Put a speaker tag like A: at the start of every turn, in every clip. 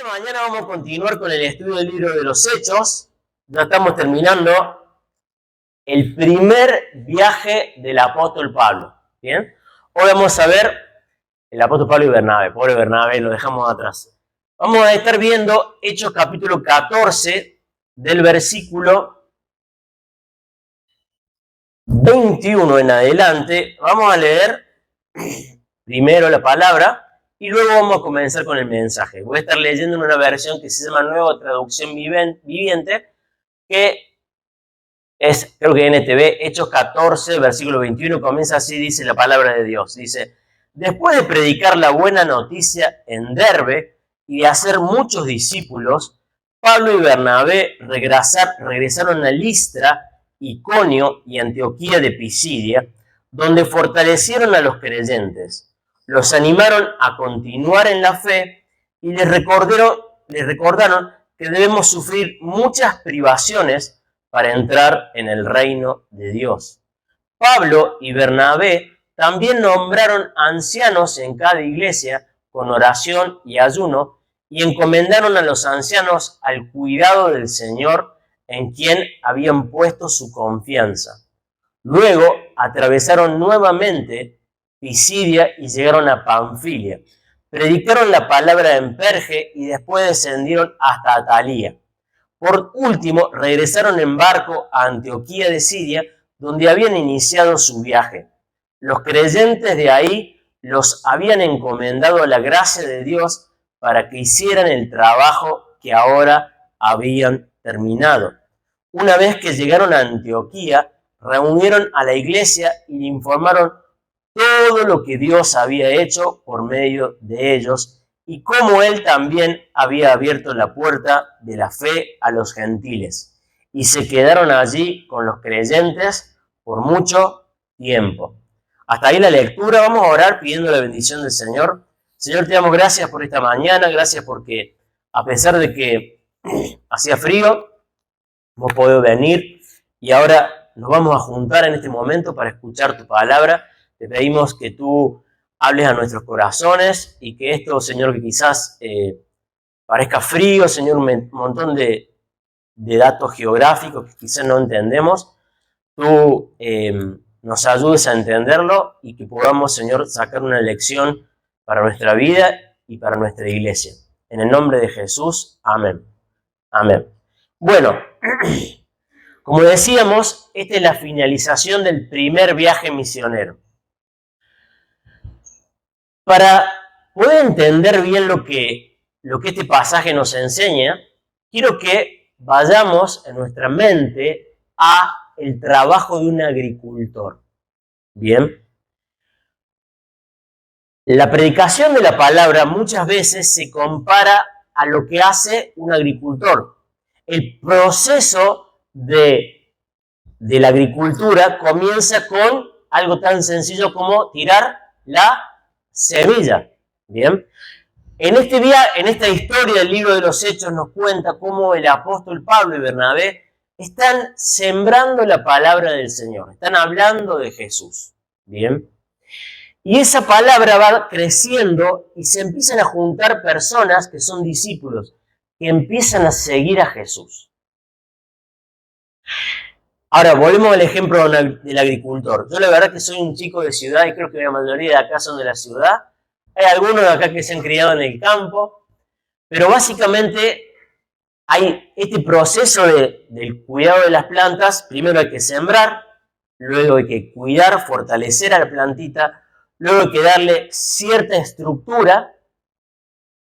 A: mañana vamos a continuar con el estudio del libro de los Hechos. Ya estamos terminando el primer viaje del apóstol Pablo. ¿Bien? Hoy vamos a ver el apóstol Pablo y Bernabé. Pobre Bernabé, lo dejamos atrás. Vamos a estar viendo Hechos capítulo 14 del versículo 21 en adelante. Vamos a leer primero la palabra y luego vamos a comenzar con el mensaje. Voy a estar leyendo en una versión que se llama Nueva Traducción Viviente, que es, creo que NTV, Hechos 14, versículo 21, comienza así, dice la palabra de Dios. Dice: después de predicar la buena noticia en Derbe y de hacer muchos discípulos, Pablo y Bernabé regresaron a Listra, Iconio y Antioquía de Pisidia, donde fortalecieron a los creyentes. Los animaron a continuar en la fe y les recordaron que debemos sufrir muchas privaciones para entrar en el reino de Dios. Pablo y Bernabé también nombraron ancianos en cada iglesia con oración y ayuno y encomendaron a los ancianos al cuidado del Señor en quien habían puesto su confianza. Luego atravesaron nuevamente Pisidia y llegaron a Panfilia. Predicaron la palabra en Perge y después descendieron hasta Atalía. Por último, regresaron en barco a Antioquía de Siria, donde habían iniciado su viaje. Los creyentes de ahí los habían encomendado a la gracia de Dios para que hicieran el trabajo que ahora habían terminado. Una vez que llegaron a Antioquía, reunieron a la iglesia y le informaron todo lo que Dios había hecho por medio de ellos y cómo Él también había abierto la puerta de la fe a los gentiles. Y se quedaron allí con los creyentes por mucho tiempo. Hasta ahí la lectura. Vamos a orar pidiendo la bendición del Señor. Señor, te damos gracias por esta mañana, gracias porque a pesar de que hacía frío, hemos podido venir y ahora nos vamos a juntar en este momento para escuchar tu palabra. Te pedimos que tú hables a nuestros corazones y que esto, Señor, que quizás parezca frío, Señor, un montón de datos geográficos que quizás no entendemos, tú nos ayudes a entenderlo y que podamos, Señor, sacar una lección para nuestra vida y para nuestra iglesia. En el nombre de Jesús, amén. Amén. Bueno, como decíamos, esta es la finalización del primer viaje misionero. Para poder entender bien lo que este pasaje nos enseña, quiero que vayamos en nuestra mente a el trabajo de un agricultor. Bien. La predicación de la palabra muchas veces se compara a lo que hace un agricultor. El proceso de la agricultura comienza con algo tan sencillo como tirar la semilla. Bien. En esta historia del libro de los Hechos nos cuenta cómo el apóstol Pablo y Bernabé están sembrando la palabra del Señor, están hablando de Jesús. Bien. Y esa palabra va creciendo y se empiezan a juntar personas que son discípulos, que empiezan a seguir a Jesús. Ahora, volvemos al ejemplo del agricultor. Yo la verdad que soy un chico de ciudad y creo que la mayoría de acá son de la ciudad. Hay algunos de acá que se han criado en el campo, pero básicamente hay este proceso del cuidado de las plantas. Primero hay que sembrar, luego hay que cuidar, fortalecer a la plantita, luego hay que darle cierta estructura.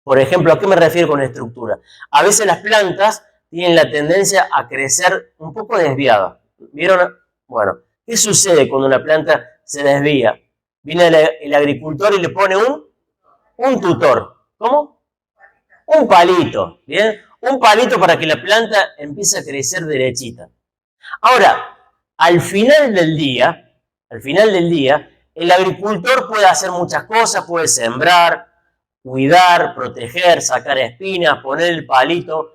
A: Por ejemplo, ¿a qué me refiero con estructura? A veces las plantas tienen la tendencia a crecer un poco desviada. ¿Vieron? Bueno, ¿qué sucede cuando una planta se desvía? Viene el agricultor y le pone un tutor. ¿Cómo? Un palito. ¿Bien? Un palito para que la planta empiece a crecer derechita. Ahora, al final del día, el agricultor puede hacer muchas cosas, puede sembrar, cuidar, proteger, sacar espinas, poner el palito.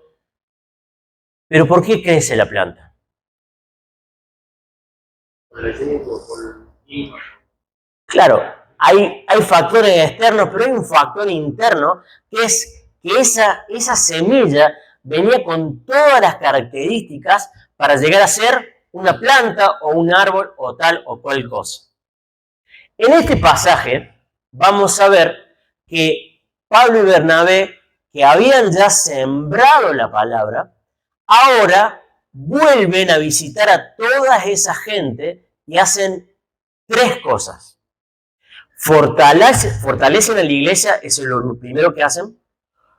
A: Pero ¿por qué crece la planta? Claro, hay factores externos, pero hay un factor interno que es que esa semilla venía con todas las características para llegar a ser una planta o un árbol o tal o cual cosa. En este pasaje vamos a ver que Pablo y Bernabé, que habían ya sembrado la palabra, ahora vuelven a visitar a toda esa gente y hacen tres cosas. Fortalecen a la iglesia, eso es lo primero que hacen.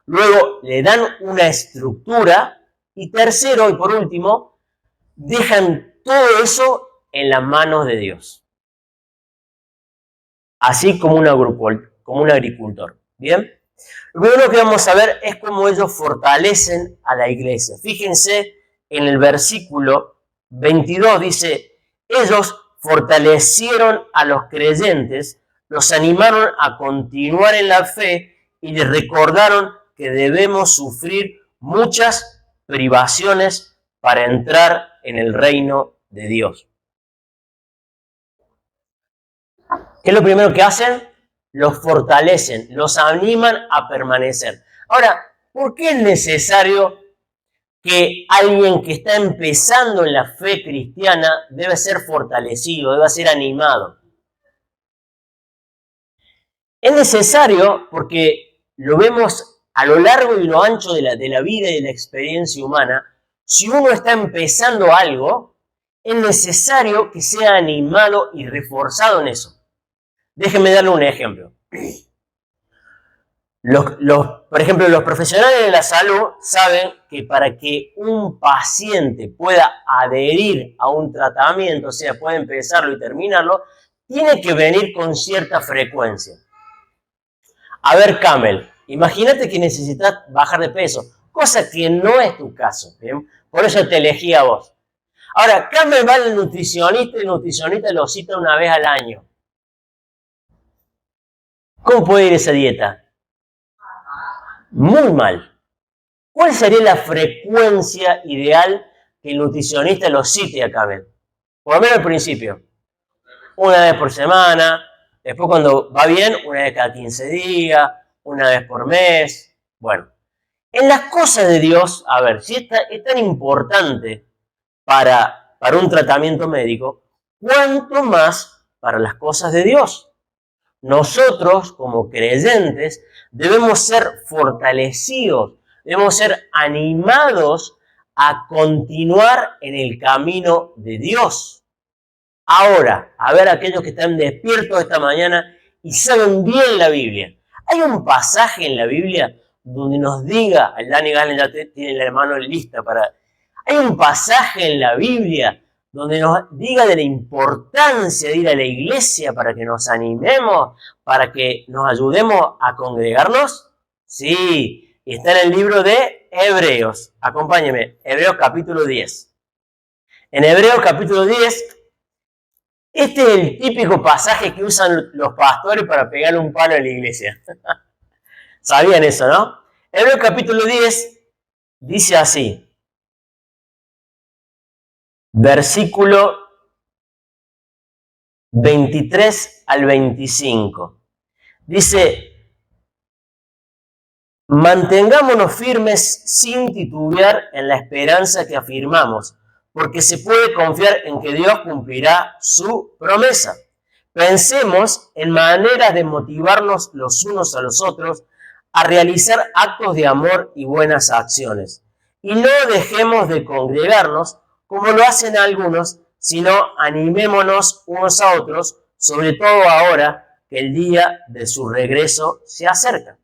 A: Luego le dan una estructura. Y tercero y por último, dejan todo eso en las manos de Dios. Así como un agricultor. ¿Bien? Lo primero que vamos a ver es cómo ellos fortalecen a la iglesia. Fíjense en el versículo 22, dice, ellos fortalecieron a los creyentes, los animaron a continuar en la fe y les recordaron que debemos sufrir muchas privaciones para entrar en el reino de Dios. ¿Qué es lo primero que hacen? Los fortalecen, los animan a permanecer. Ahora, ¿por qué es necesario que alguien que está empezando en la fe cristiana debe ser fortalecido, debe ser animado? Es necesario porque lo vemos a lo largo y lo ancho de la vida y de la experiencia humana. Si uno está empezando algo, es necesario que sea animado y reforzado en eso. Déjenme darle un ejemplo. Por ejemplo, los profesionales de la salud saben que para que un paciente pueda adherir a un tratamiento, o sea, pueda empezarlo y terminarlo, tiene que venir con cierta frecuencia. A ver, Camel, imagínate que necesitas bajar de peso, cosa que no es tu caso, ¿bien? Por eso te elegí a vos. Ahora, Camel va al nutricionista y el nutricionista lo cita una vez al año. ¿Cómo puede ir esa dieta? Muy mal. ¿Cuál sería la frecuencia ideal que el nutricionista lo cite a Camel? Por lo menos al principio. Una vez por semana, después cuando va bien, una vez cada 15 días, una vez por mes. Bueno, en las cosas de Dios, a ver, si es tan importante para un tratamiento médico, ¿cuánto más para las cosas de Dios? Nosotros, como creyentes, debemos ser fortalecidos, debemos ser animados a continuar en el camino de Dios. Ahora, a ver aquellos que están despiertos esta mañana y saben bien la Biblia. Hay un pasaje en la Biblia donde nos diga, el Dani Galen ya tiene la mano lista para... Hay un pasaje en la Biblia donde nos diga de la importancia de ir a la iglesia para que nos animemos, para que nos ayudemos a congregarnos. Sí, está en el libro de Hebreos. Acompáñenme, Hebreos capítulo 10. En Hebreos capítulo 10, este es el típico pasaje que usan los pastores para pegarle un palo a la iglesia. ¿Sabían eso, no? Hebreos capítulo 10 dice así. Versículo 23 al 25. Dice, mantengámonos firmes sin titubear en la esperanza que afirmamos, porque se puede confiar en que Dios cumplirá su promesa. Pensemos en maneras de motivarnos los unos a los otros a realizar actos de amor y buenas acciones. Y no dejemos de congregarnos como lo hacen algunos, sino animémonos unos a otros, sobre todo ahora que el día de su regreso se acerca.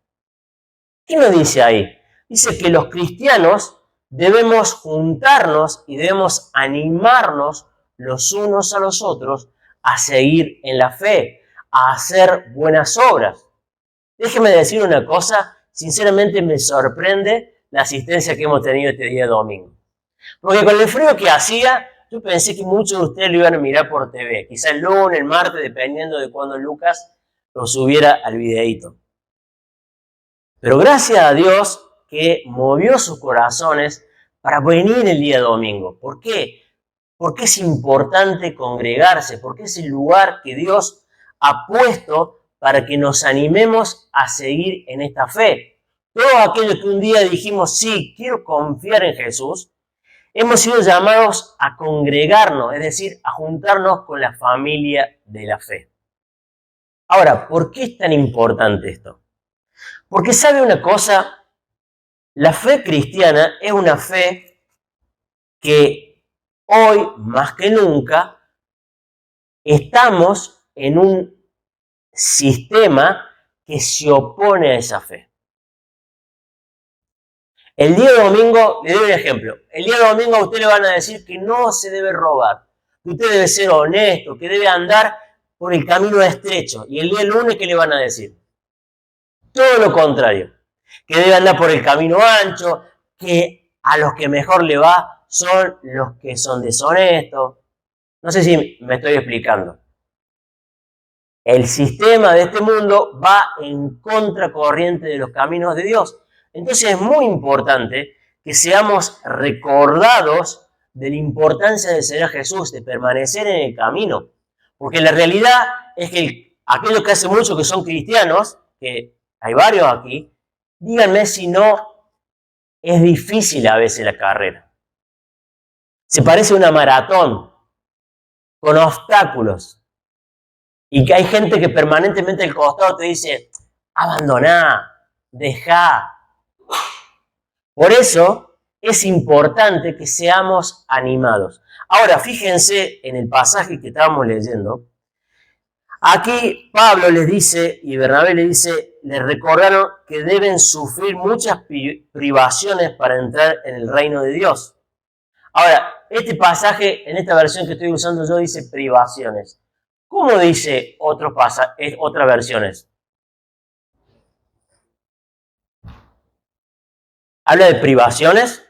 A: ¿Qué nos dice ahí? Dice que los cristianos debemos juntarnos y debemos animarnos los unos a los otros a seguir en la fe, a hacer buenas obras. Déjeme decir una cosa, sinceramente me sorprende la asistencia que hemos tenido este día domingo. Porque con el frío que hacía, yo pensé que muchos de ustedes lo iban a mirar por TV. Quizá el lunes, el martes, dependiendo de cuándo Lucas lo subiera al videíto. Pero gracias a Dios que movió sus corazones para venir el día domingo. ¿Por qué? Porque es importante congregarse, porque es el lugar que Dios ha puesto para que nos animemos a seguir en esta fe. todos aquellos que un día dijimos, sí, quiero confiar en Jesús, hemos sido llamados a congregarnos, es decir, a juntarnos con la familia de la fe. Ahora, ¿por qué es tan importante esto? Porque sabe una cosa, la fe cristiana es una fe que hoy, más que nunca, estamos en un sistema que se opone a esa fe. El día domingo, le doy un ejemplo, el día domingo a usted le van a decir que no se debe robar, que usted debe ser honesto, que debe andar por el camino estrecho. Y el día lunes, ¿qué le van a decir? Todo lo contrario, que debe andar por el camino ancho, que a los que mejor le va son los que son deshonestos. No sé si me estoy explicando. El sistema de este mundo va en contracorriente de los caminos de Dios. Entonces es muy importante que seamos recordados de la importancia de seguir a Jesús, de permanecer en el camino. Porque la realidad es que aquellos que hace mucho que son cristianos, que hay varios aquí, díganme si no es difícil a veces la carrera. Se parece a una maratón con obstáculos. Y que hay gente que permanentemente al costado te dice, abandoná, dejá. Por eso es importante que seamos animados. Ahora, fíjense en el pasaje que estábamos leyendo. Aquí Pablo les dice, y Bernabé les dice, les recordaron que deben sufrir muchas privaciones para entrar en el reino de Dios. Ahora, este pasaje, en esta versión que estoy usando yo, dice privaciones. ¿Cómo dice otras versiones? ¿Habla de privaciones?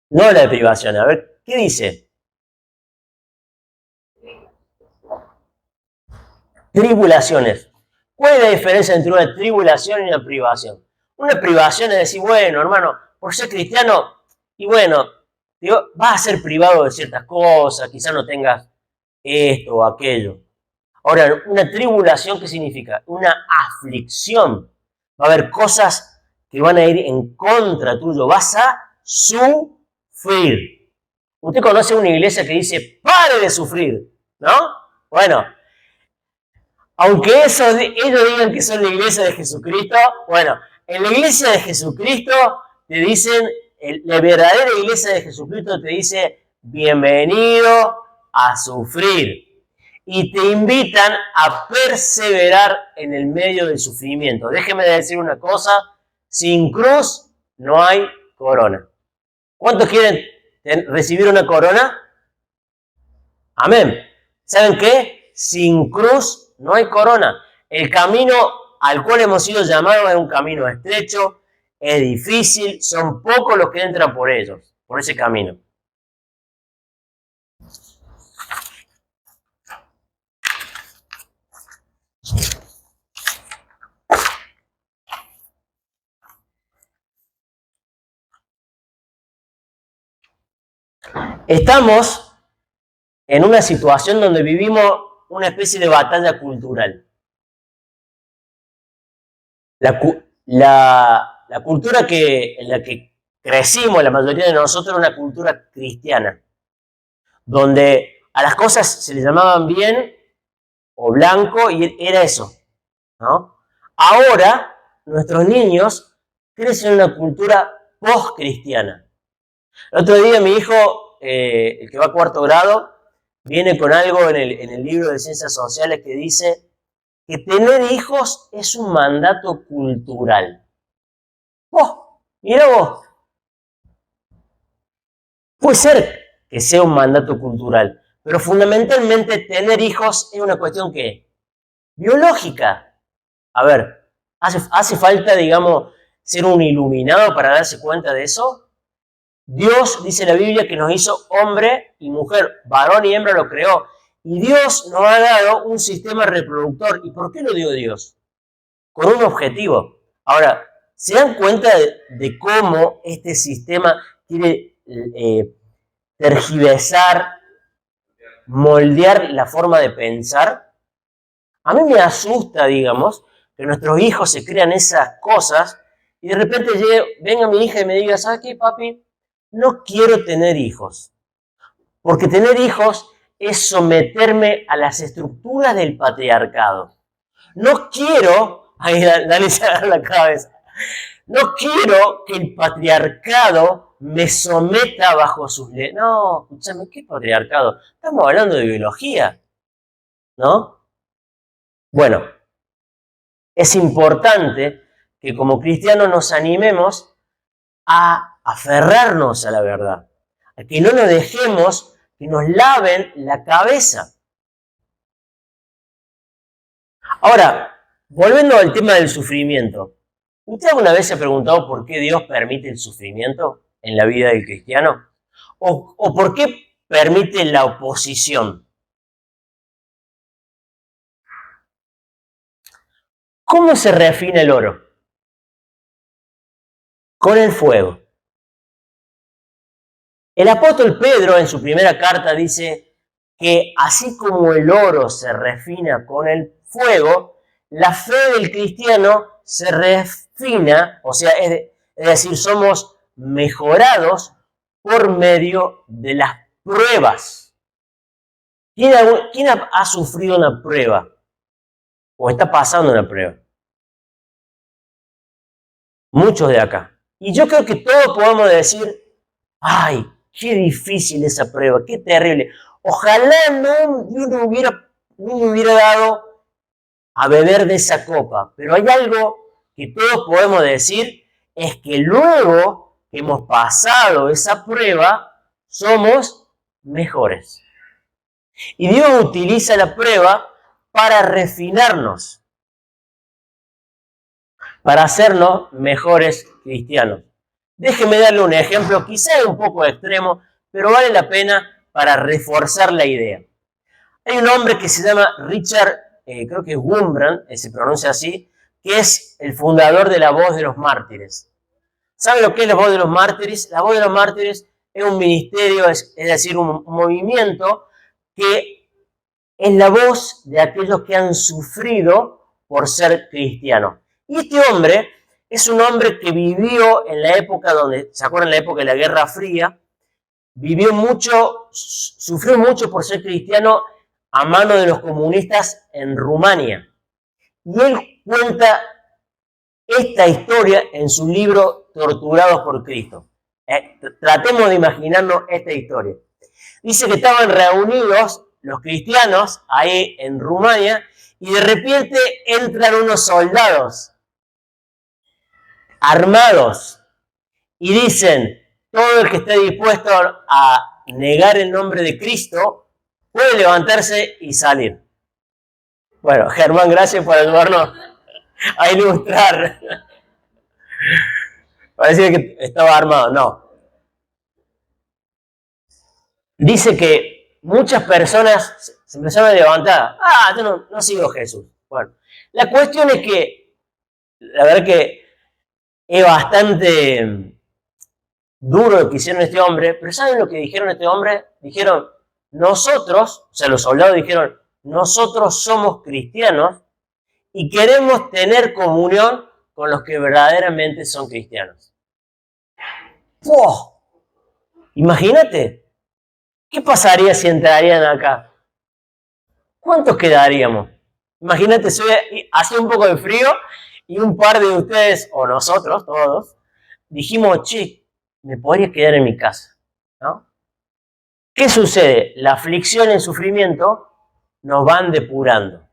A: No habla de privaciones. A ver, ¿qué dice? Tribulaciones. ¿Cuál es la diferencia entre una tribulación y una privación? Una privación es decir, bueno, hermano, por ser cristiano, y bueno, digo, vas a ser privado de ciertas cosas, quizás no tengas esto o aquello. Ahora, una tribulación, ¿qué significa? Una aflicción. Va a haber cosas que van a ir en contra tuyo. Vas a sufrir. Usted conoce una iglesia que dice, pare de sufrir, ¿no? Bueno, aunque ellos digan que son la iglesia de Jesucristo, bueno, en la iglesia de Jesucristo te dicen, la verdadera iglesia de Jesucristo te dice, bienvenido a sufrir. Y te invitan a perseverar en el medio del sufrimiento. Déjeme decir una cosa, sin cruz no hay corona. ¿Cuántos quieren recibir una corona? Amén. ¿Saben qué? Sin cruz no hay corona. El camino al cual hemos sido llamados es un camino estrecho, es difícil, son pocos los que entran por ellos, por ese camino. Estamos en una situación donde vivimos una especie de batalla cultural. La cultura en la que crecimos, la mayoría de nosotros, era una cultura cristiana, donde a las cosas se les llamaban bien o blanco y era eso, ¿no? Ahora, nuestros niños crecen en una cultura post-cristiana. El otro día mi hijo, el que va a cuarto grado, viene con algo en el libro de Ciencias Sociales que dice que tener hijos es un mandato cultural. Mira vos. Puede ser que sea un mandato cultural, pero fundamentalmente tener hijos es una cuestión que biológica. A ver, ¿hace falta, digamos, ser un iluminado para darse cuenta de eso? Dios, dice la Biblia, que nos hizo hombre y mujer, varón y hembra lo creó. Y Dios nos ha dado un sistema reproductor. ¿Y por qué lo dio Dios? Con un objetivo. Ahora, ¿se dan cuenta de cómo este sistema quiere tergiversar, moldear la forma de pensar? A mí me asusta, digamos, que nuestros hijos se crean esas cosas y de repente venga mi hija y me diga, ¿sabes qué, papi? No quiero tener hijos, porque tener hijos es someterme a las estructuras del patriarcado. No quiero, ahí Dani se agarra la cabeza, no quiero que el patriarcado me someta bajo sus leyes. No, escúchame, ¿qué patriarcado? Estamos hablando de biología, ¿no? Bueno, es importante que como cristianos nos animemos a aferrarnos a la verdad, a que no nos dejemos que nos laven la cabeza. Ahora, volviendo al tema del sufrimiento, ¿usted alguna vez se ha preguntado por qué Dios permite el sufrimiento en la vida del cristiano? ¿O por qué permite la oposición? ¿Cómo se refina el oro? Con el fuego. El apóstol Pedro en su primera carta dice que así como el oro se refina con el fuego, la fe del cristiano se refina, o sea, es decir, somos mejorados por medio de las pruebas. ¿Quién ha sufrido una prueba? ¿O está pasando una prueba? Muchos de acá. Y yo creo que todos podemos decir, ay, qué difícil esa prueba, qué terrible. Ojalá no me hubiera dado a beber de esa copa. Pero hay algo que todos podemos decir, es que luego que hemos pasado esa prueba, somos mejores. Y Dios utiliza la prueba para refinarnos, para hacernos mejores cristianos. Déjeme darle un ejemplo, quizá un poco extremo, pero vale la pena para reforzar la idea. Hay un hombre que se llama Richard, creo que es Wurmbrand, se pronuncia así, que es el fundador de La Voz de los Mártires. ¿Sabe lo que es La Voz de los Mártires? La Voz de los Mártires es un ministerio, es decir, un movimiento que es la voz de aquellos que han sufrido por ser cristianos. Y este hombre es un hombre que vivió en la época donde, ¿se acuerdan? La época de la Guerra Fría, vivió mucho, sufrió mucho por ser cristiano a mano de los comunistas en Rumania. Y él cuenta esta historia en su libro Torturados por Cristo. Tratemos de imaginarnos esta historia. Dice que estaban reunidos los cristianos ahí en Rumania y de repente entran unos soldados armados y dicen, todo el que esté dispuesto a negar el nombre de Cristo puede levantarse y salir. Bueno, Germán, gracias por ayudarnos a ilustrar. Parecía que estaba armado, no. Dice que muchas personas se empezaron a levantar. Yo no sigo a Jesús. Bueno, la cuestión es que, la verdad que es bastante duro lo que hicieron este hombre, pero ¿saben lo que dijeron este hombre? Dijeron, nosotros, o sea, los soldados dijeron, nosotros somos cristianos y queremos tener comunión con los que verdaderamente son cristianos. ¡Wow! Imagínate, ¿qué pasaría si entrarían acá? ¿Cuántos quedaríamos? Imagínate, hace un poco de frío y un par de ustedes, o nosotros, todos, dijimos, che, me podría quedar en mi casa, ¿no? ¿Qué sucede? La aflicción y el sufrimiento nos van depurando,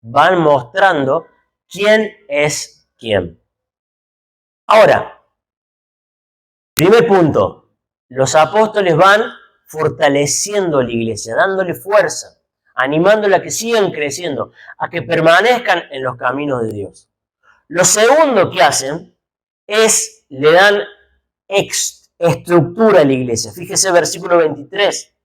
A: van mostrando quién es quién. Ahora, primer punto, los apóstoles van fortaleciendo la iglesia, dándole fuerza, animándola a que sigan creciendo, a que permanezcan en los caminos de Dios. Lo segundo que hacen es, le dan estructura a la iglesia. Fíjese versículo 23.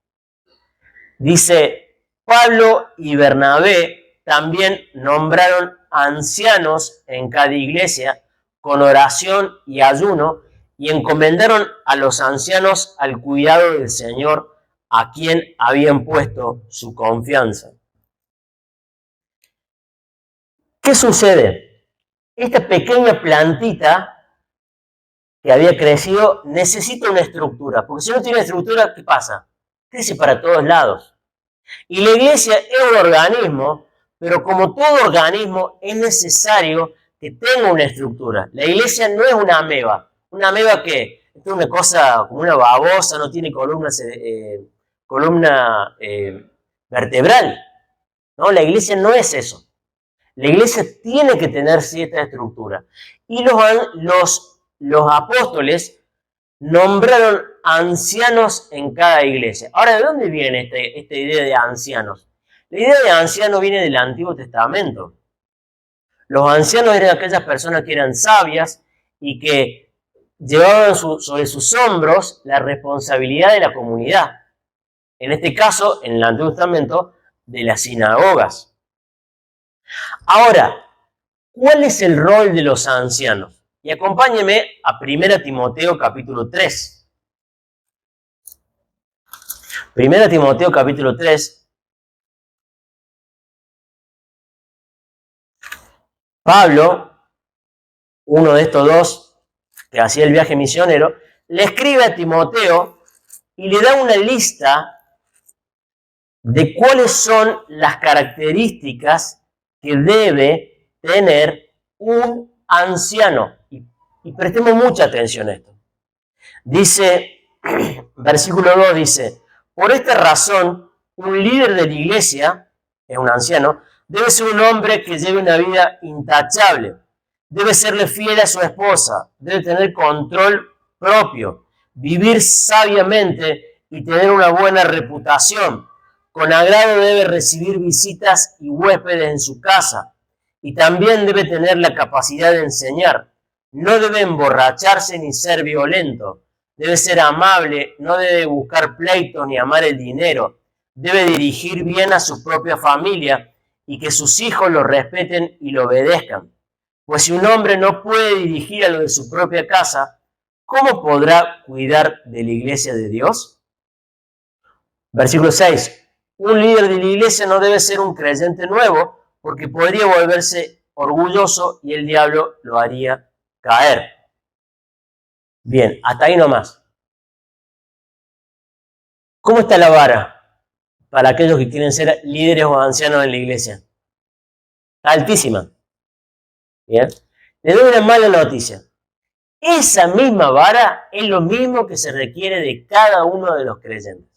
A: Dice, Pablo y Bernabé también nombraron ancianos en cada iglesia con oración y ayuno y encomendaron a los ancianos al cuidado del Señor a quien habían puesto su confianza. ¿Qué sucede? Esta pequeña plantita que había crecido necesita una estructura, porque si no tiene estructura, ¿qué pasa? Crece para todos lados. Y la iglesia es un organismo, pero como todo organismo es necesario que tenga una estructura. La iglesia no es una ameba. Una ameba que es una cosa como una babosa, no tiene columna vertebral. ¿No? La iglesia no es eso. La iglesia tiene que tener cierta estructura. Y los apóstoles nombraron ancianos en cada iglesia. Ahora, ¿de dónde viene esta idea de ancianos? La idea de anciano viene del Antiguo Testamento. Los ancianos eran aquellas personas que eran sabias y que llevaban sobre sus hombros la responsabilidad de la comunidad. En este caso, en el Antiguo Testamento, de las sinagogas. Ahora, ¿cuál es el rol de los ancianos? Y acompáñeme a 1 Timoteo capítulo 3. 1 Timoteo capítulo 3. Pablo, uno de estos dos que hacía el viaje misionero, le escribe a Timoteo y le da una lista de cuáles son las características que debe tener un anciano. Y prestemos mucha atención a esto. Dice, versículo 2 dice, por esta razón, un líder de la iglesia, es un anciano, debe ser un hombre que lleve una vida intachable, debe serle fiel a su esposa, debe tener control propio, vivir sabiamente y tener una buena reputación. Con agrado debe recibir visitas y huéspedes en su casa y también debe tener la capacidad de enseñar. No debe emborracharse ni ser violento. Debe ser amable, no debe buscar pleitos ni amar el dinero. Debe dirigir bien a su propia familia y que sus hijos lo respeten y lo obedezcan. Pues si un hombre no puede dirigir a lo de su propia casa, ¿cómo podrá cuidar de la iglesia de Dios? Versículo 6. Un líder de la iglesia no debe ser un creyente nuevo porque podría volverse orgulloso y el diablo lo haría caer. Bien, hasta ahí nomás. ¿Cómo está la vara para aquellos que quieren ser líderes o ancianos en la iglesia? Está altísima. Bien. Les doy una mala noticia. Esa misma vara es lo mismo que se requiere de cada uno de los creyentes.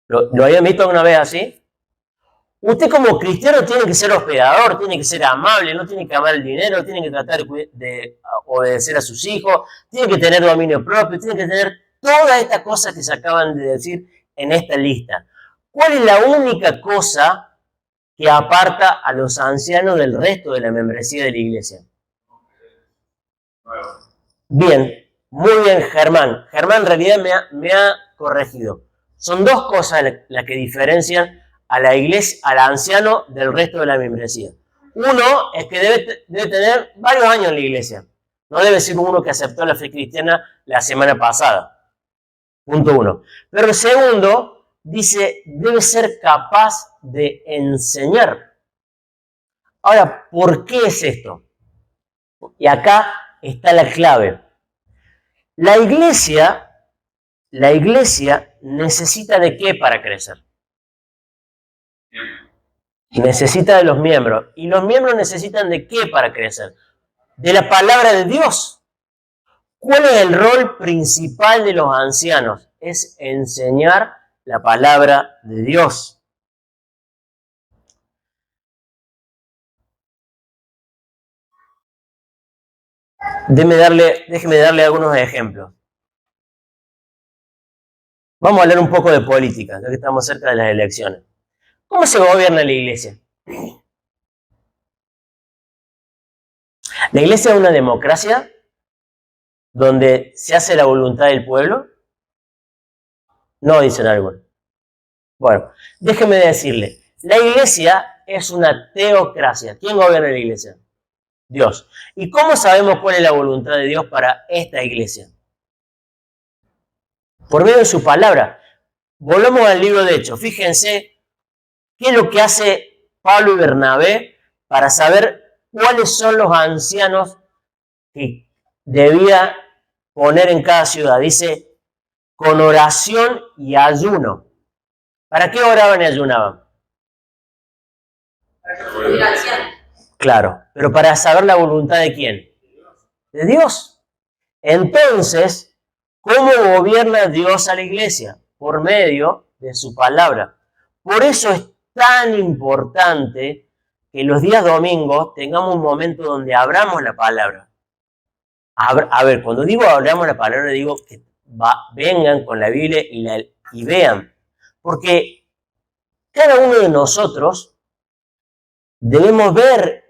A: ¿Lo habían visto alguna vez así? Usted como cristiano tiene que ser hospedador, tiene que ser amable, no tiene que amar el dinero, tiene que tratar de obedecer a sus hijos, tiene que tener dominio propio, tiene que tener todas estas cosas que se acaban de decir en esta lista. ¿Cuál es la única cosa que aparta a los ancianos del resto de la membresía de la iglesia? Bien, muy bien, Germán. Germán en realidad me ha corregido. Son dos cosas las que diferencian a la iglesia, al anciano del resto de la membresía. Uno es que debe tener varios años en la iglesia. No debe ser uno que aceptó la fe cristiana la semana pasada. Punto uno. Pero el segundo dice, debe ser capaz de enseñar. Ahora, ¿por qué es esto? Y acá está la clave. La iglesia necesita de qué para crecer. Necesita de los miembros. ¿Y los miembros necesitan de qué para crecer? De la palabra de Dios. ¿Cuál es el rol principal de los ancianos? Es enseñar la palabra de Dios. Déjeme darle algunos ejemplos. Vamos a hablar un poco de política, ya que estamos cerca de las elecciones. ¿Cómo se gobierna la iglesia? La iglesia es una democracia donde se hace la voluntad del pueblo. No, dicen algunos. Bueno, déjeme decirle, la iglesia es una teocracia. ¿Quién gobierna la iglesia? Dios. ¿Y cómo sabemos cuál es la voluntad de Dios para esta iglesia? Por medio de su palabra. Volvamos al libro de Hechos. Fíjense qué es lo que hace Pablo y Bernabé para saber cuáles son los ancianos que debía poner en cada ciudad. Dice, con oración y ayuno. ¿Para qué oraban y ayunaban? Claro, pero para saber la voluntad de quién. De Dios. Entonces, ¿cómo gobierna Dios a la iglesia? Por medio de su palabra. Por eso es tan importante que los días domingos tengamos un momento donde abramos la palabra. A ver, cuando digo abramos la palabra, digo que vengan con la Biblia y vean. Porque cada uno de nosotros debemos ver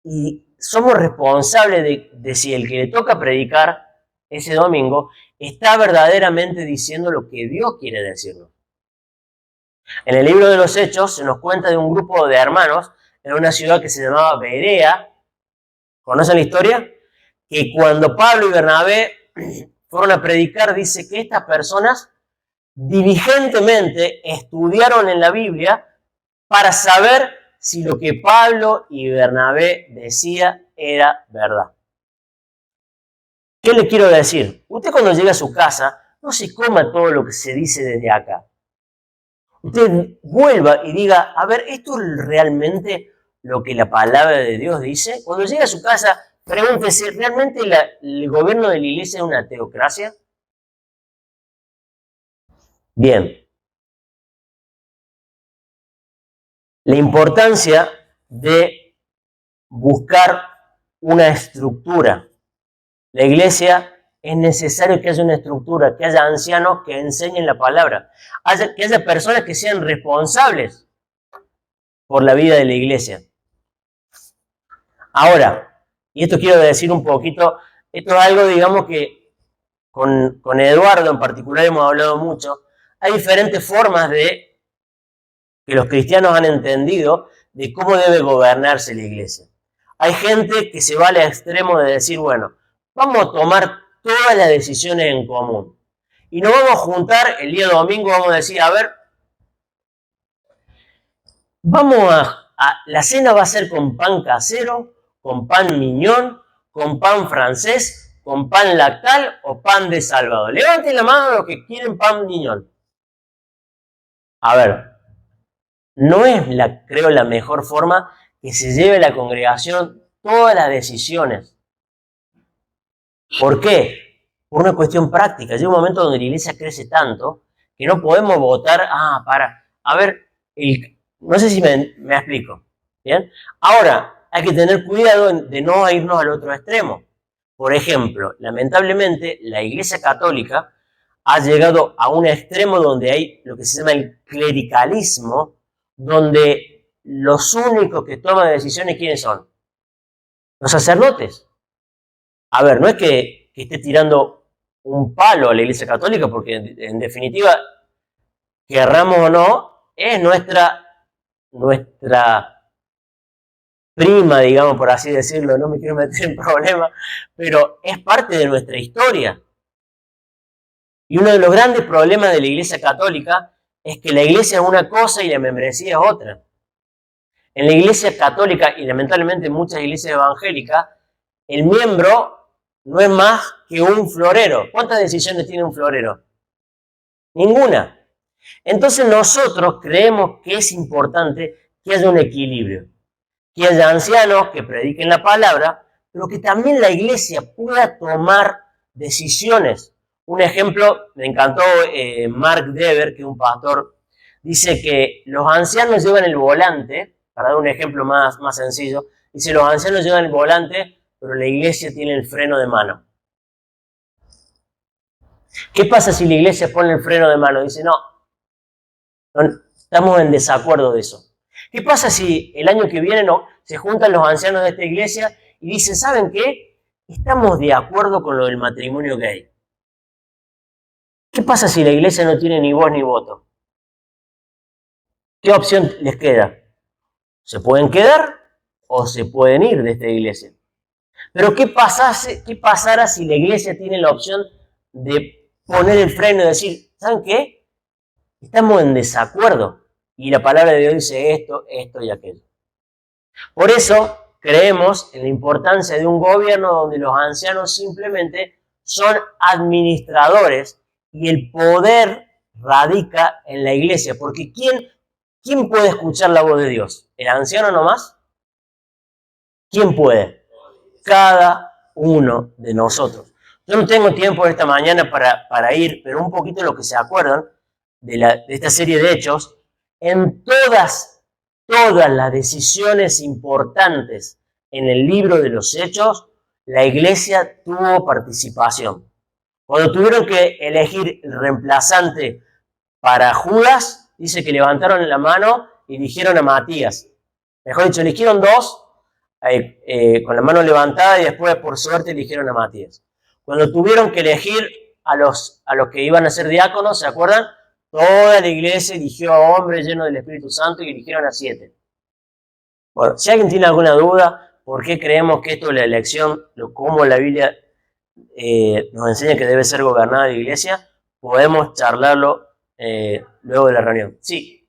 A: y somos responsables de si el que le toca predicar ese domingo está verdaderamente diciendo lo que Dios quiere decirnos. En el libro de los Hechos se nos cuenta de un grupo de hermanos en una ciudad que se llamaba Berea. ¿Conocen la historia? Que cuando Pablo y Bernabé fueron a predicar, dice que estas personas diligentemente estudiaron en la Biblia para saber si lo que Pablo y Bernabé decía era verdad. ¿Qué le quiero decir? Usted cuando llega a su casa, no se coma todo lo que se dice desde acá. Usted vuelva y diga, a ver, ¿esto es realmente lo que la palabra de Dios dice? Cuando llega a su casa, pregúntese, ¿realmente el gobierno de la iglesia es una teocracia? Bien. La importancia de buscar una estructura. La iglesia es necesario que haya una estructura, que haya ancianos que enseñen la palabra, que haya personas que sean responsables por la vida de la iglesia. Ahora, y esto quiero decir un poquito, esto es algo, digamos, que con Eduardo en particular hemos hablado mucho. Hay diferentes formas de que los cristianos han entendido de cómo debe gobernarse la iglesia. Hay gente que se va al extremo de decir, bueno, vamos a tomar todas las decisiones en común. Y nos vamos a juntar el día domingo, vamos a decir, a ver, la cena va a ser con pan casero, con pan miñón, con pan francés, con pan lactal o pan de Salvador. Levanten la mano los que quieren pan miñón. A ver, no es, creo, la mejor forma que se lleve la congregación todas las decisiones. ¿Por qué? Por una cuestión práctica. Llega un momento donde la iglesia crece tanto que no podemos votar, a ver, no sé si me explico. ¿Bien? Ahora, hay que tener cuidado de no irnos al otro extremo. Por ejemplo, lamentablemente, la iglesia católica ha llegado a un extremo donde hay lo que se llama el clericalismo, donde los únicos que toman decisiones, ¿quiénes son? Los sacerdotes. A ver, no es que esté tirando un palo a la iglesia católica, porque en definitiva, querramos o no, es nuestra prima, digamos, por así decirlo, no me quiero meter en problemas, pero es parte de nuestra historia. Y uno de los grandes problemas de la iglesia católica es que la iglesia es una cosa y la membresía es otra. En la iglesia católica y lamentablemente en muchas iglesias evangélicas, el miembro no es más que un florero. ¿Cuántas decisiones tiene un florero? Ninguna. Entonces nosotros creemos que es importante que haya un equilibrio, que haya ancianos que prediquen la palabra, pero que también la iglesia pueda tomar decisiones. Un ejemplo, me encantó Mark Dever, que es un pastor, dice que los ancianos llevan el volante, para dar un ejemplo más sencillo, dice los ancianos llevan el volante, pero la iglesia tiene el freno de mano. ¿Qué pasa si la iglesia pone el freno de mano? Dice, no, estamos en desacuerdo de eso. ¿Qué pasa si el año que viene se juntan los ancianos de esta iglesia y dicen, ¿saben qué? Estamos de acuerdo con lo del matrimonio gay. ¿Qué pasa si la iglesia no tiene ni voz ni voto? ¿Qué opción les queda? ¿Se pueden quedar o se pueden ir de esta iglesia? Pero ¿qué pasará si la iglesia tiene la opción de poner el freno y decir, ¿saben qué? Estamos en desacuerdo. Y la palabra de Dios dice esto y aquello. Por eso, creemos en la importancia de un gobierno donde los ancianos simplemente son administradores y el poder radica en la iglesia. Porque ¿quién puede escuchar la voz de Dios? ¿El anciano nomás? ¿Quién puede? Cada uno de nosotros. Yo no tengo tiempo esta mañana para ir, pero un poquito lo que se acuerdan de esta serie de hechos, en todas las decisiones importantes en el libro de los Hechos, la iglesia tuvo participación. Cuando tuvieron que elegir el reemplazante para Judas, dice que levantaron la mano y eligieron a Matías. Mejor dicho, eligieron dos con la mano levantada y después, por suerte, eligieron a Matías. Cuando tuvieron que elegir a los que iban a ser diáconos, ¿se acuerdan? Toda la iglesia eligió a hombres llenos del Espíritu Santo y eligieron a 7. Bueno, si alguien tiene alguna duda, ¿por qué creemos que esto de la elección, cómo la Biblia nos enseña que debe ser gobernada la iglesia? Podemos charlarlo luego de la reunión. Sí.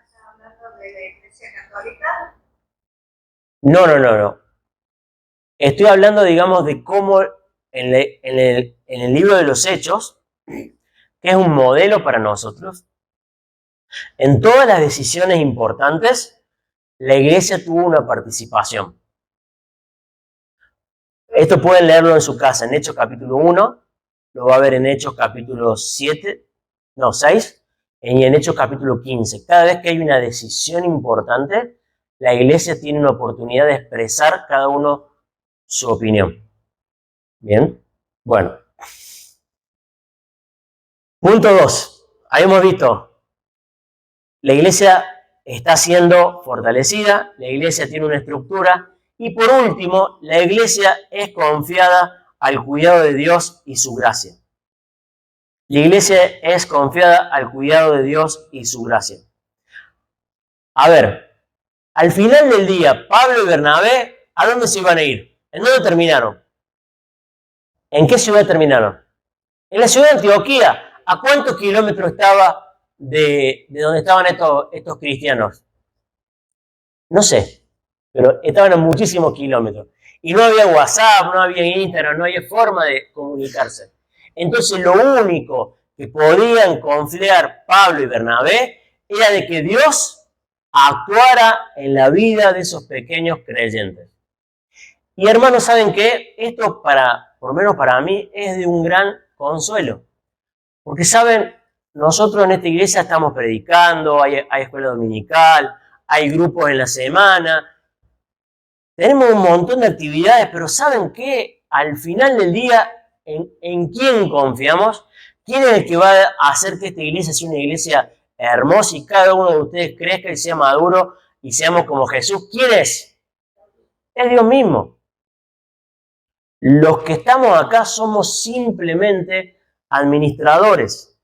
B: ¿Estás hablando de la iglesia católica?
A: No. Estoy hablando, digamos, de cómo en el libro de los Hechos, que es un modelo para nosotros, en todas las decisiones importantes, la iglesia tuvo una participación. Esto pueden leerlo en su casa, en Hechos capítulo 1, lo va a ver en Hechos capítulo 6, y en Hechos capítulo 15. Cada vez que hay una decisión importante, la iglesia tiene una oportunidad de expresar cada uno su opinión. Bien, bueno. Punto 2. Habíamos visto, la iglesia está siendo fortalecida, la iglesia tiene una estructura y por último, la iglesia es confiada al cuidado de Dios y su gracia. La iglesia es confiada al cuidado de Dios y su gracia. A ver, al final del día, Pablo y Bernabé, ¿a dónde se iban a ir? ¿En dónde terminaron? ¿En qué ciudad terminaron? En la ciudad de Antioquía. ¿A cuántos kilómetros estaba de donde estaban estos cristianos? No sé, pero estaban a muchísimos kilómetros. Y no había WhatsApp, no había Instagram, no había forma de comunicarse. Entonces lo único que podían confiar Pablo y Bernabé era de que Dios actuara en la vida de esos pequeños creyentes. Y hermanos, ¿saben qué? Esto por lo menos para mí, es de un gran consuelo. Porque, ¿saben? Nosotros en esta iglesia estamos predicando, hay escuela dominical, hay grupos en la semana, tenemos un montón de actividades, pero ¿saben qué? Al final del día, ¿en quién confiamos? ¿Quién es el que va a hacer que esta iglesia sea una iglesia hermosa y cada uno de ustedes crezca y sea maduro y seamos como Jesús? ¿Quién es? Es Dios mismo. Los que estamos acá somos simplemente administradores.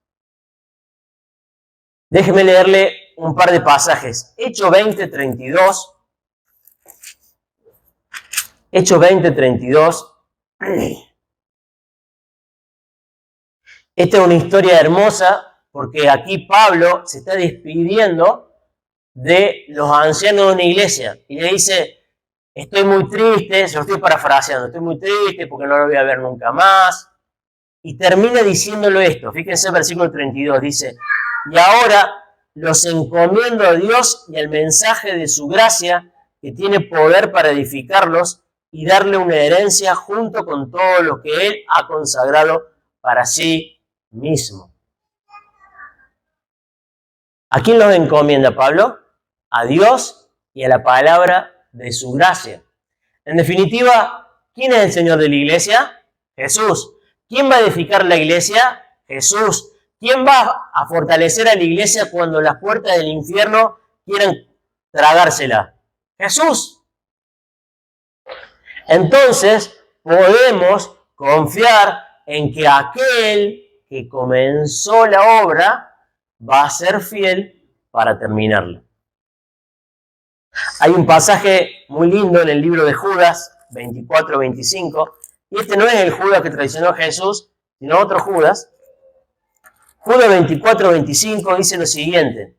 A: Déjeme leerle un par de pasajes. Hechos 20:32. Hechos 20:32. Esta es una historia hermosa porque aquí Pablo se está despidiendo de los ancianos de una iglesia y le dice, estoy muy triste, se lo estoy parafraseando, estoy muy triste porque no lo voy a ver nunca más. Y termina diciéndolo esto, fíjense el versículo 32, dice, y ahora los encomiendo a Dios y al mensaje de su gracia que tiene poder para edificarlos y darle una herencia junto con todo lo que Él ha consagrado para sí mismo. ¿A quién los encomienda Pablo? A Dios y a la palabra de su gracia. En definitiva, ¿quién es el Señor de la iglesia? Jesús. ¿Quién va a edificar la iglesia? Jesús. ¿Quién va a fortalecer a la iglesia cuando las puertas del infierno quieran tragársela? Jesús. Entonces, podemos confiar en que aquel que comenzó la obra va a ser fiel para terminarla. Hay un pasaje muy lindo en el libro de Judas, 24-25, y este no es el Judas que traicionó a Jesús, sino otro Judas. Judas 24-25 dice lo siguiente.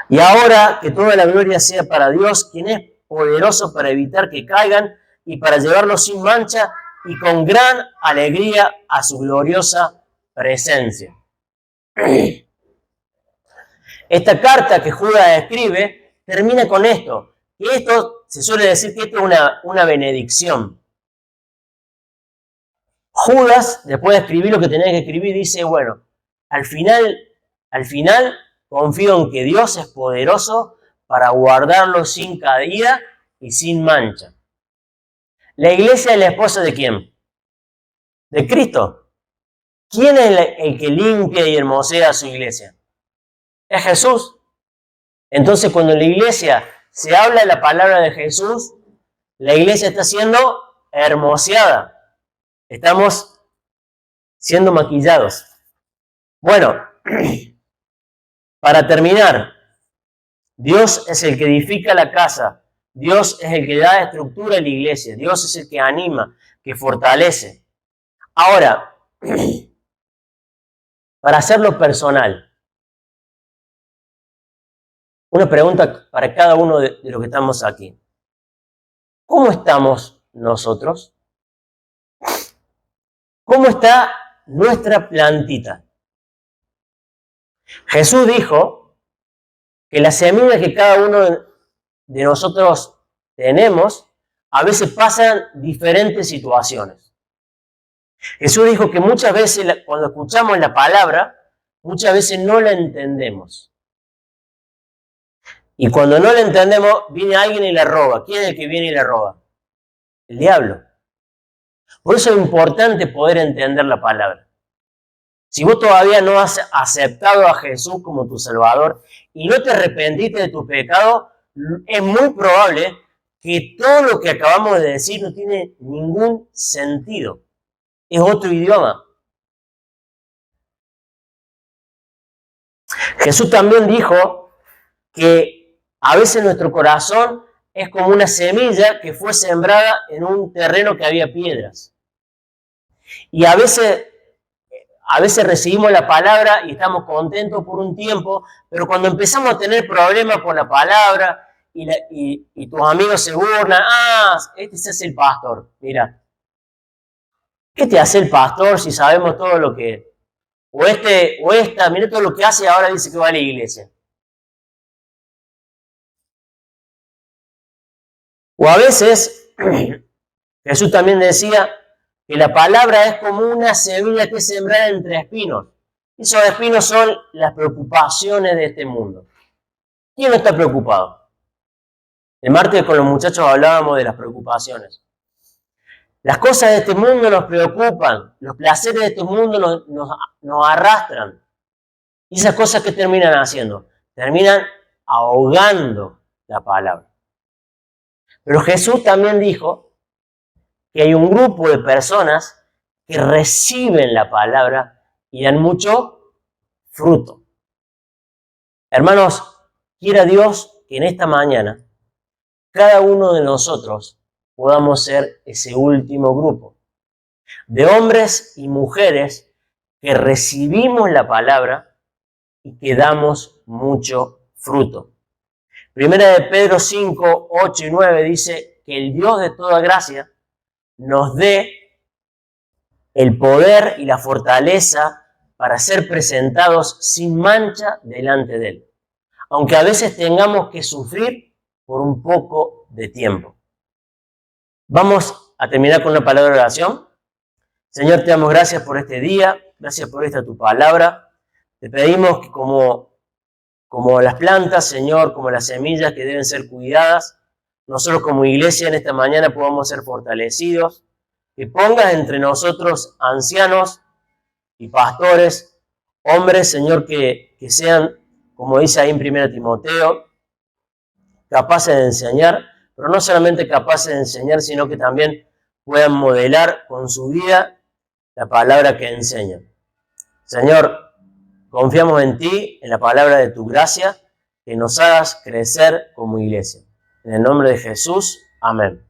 A: Y ahora que toda la gloria sea para Dios, quien es poderoso para evitar que caigan y para llevarlos sin mancha y con gran alegría a su gloriosa presencia. Esta carta que Judas escribe termina con esto. Y esto se suele decir que esto es una benedicción. Judas, después de escribir lo que tenía que escribir, dice, bueno, al final confío en que Dios es poderoso para guardarlo sin caída y sin mancha. ¿La iglesia es la esposa de quién? De Cristo. ¿Quién es el que limpia y hermosea a su iglesia? Es Jesús. Entonces, cuando en la iglesia se habla de la palabra de Jesús, la iglesia está siendo hermoseada. Estamos siendo maquillados. Bueno, para terminar, Dios es el que edifica la casa. Dios es el que da estructura a la iglesia. Dios es el que anima, que fortalece. Ahora, para hacerlo personal, una pregunta para cada uno de los que estamos aquí. ¿Cómo estamos nosotros? ¿Cómo está nuestra plantita? Jesús dijo que las semillas que cada uno de nosotros tenemos, a veces pasan diferentes situaciones. Jesús dijo que muchas veces cuando escuchamos la palabra, muchas veces no la entendemos. Y cuando no la entendemos, viene alguien y la roba. ¿Quién es el que viene y la roba? El diablo. Por eso es importante poder entender la palabra. Si vos todavía no has aceptado a Jesús como tu Salvador y no te arrepentiste de tu pecado, es muy probable que todo lo que acabamos de decir no tiene ningún sentido. Es otro idioma. Jesús también dijo que a veces nuestro corazón es como una semilla que fue sembrada en un terreno que había piedras. Y a veces recibimos la palabra y estamos contentos por un tiempo, pero cuando empezamos a tener problemas por la palabra y tus amigos se burlan, este es el pastor, mira. ¿Qué te hace el pastor si sabemos todo lo que... O esta, mira todo lo que hace y ahora dice que va a la iglesia? O a veces, Jesús también decía que la palabra es como una semilla que es sembrada entre espinos. Esos espinos son las preocupaciones de este mundo. ¿Quién no está preocupado? El martes con los muchachos hablábamos de las preocupaciones. Las cosas de este mundo nos preocupan, los placeres de este mundo nos arrastran. Y esas cosas que terminan haciendo, terminan ahogando la palabra. Pero Jesús también dijo que hay un grupo de personas que reciben la palabra y dan mucho fruto. Hermanos, quiera Dios que en esta mañana cada uno de nosotros podamos ser ese último grupo de hombres y mujeres que recibimos la palabra y que damos mucho fruto. Primera de Pedro 5, 8 y 9 dice que el Dios de toda gracia nos dé el poder y la fortaleza para ser presentados sin mancha delante de Él, aunque a veces tengamos que sufrir por un poco de tiempo. Vamos a terminar con una palabra de oración. Señor, te damos gracias por este día, gracias por esta tu palabra. Te pedimos que como las plantas, Señor, como las semillas que deben ser cuidadas, nosotros como iglesia en esta mañana podamos ser fortalecidos, que pongas entre nosotros ancianos y pastores, hombres, Señor, que sean, como dice ahí en 1 Timoteo, capaces de enseñar, pero no solamente capaces de enseñar, sino que también puedan modelar con su vida la palabra que enseñan. Señor, confiamos en ti, en la palabra de tu gracia, que nos hagas crecer como iglesia. En el nombre de Jesús, amén.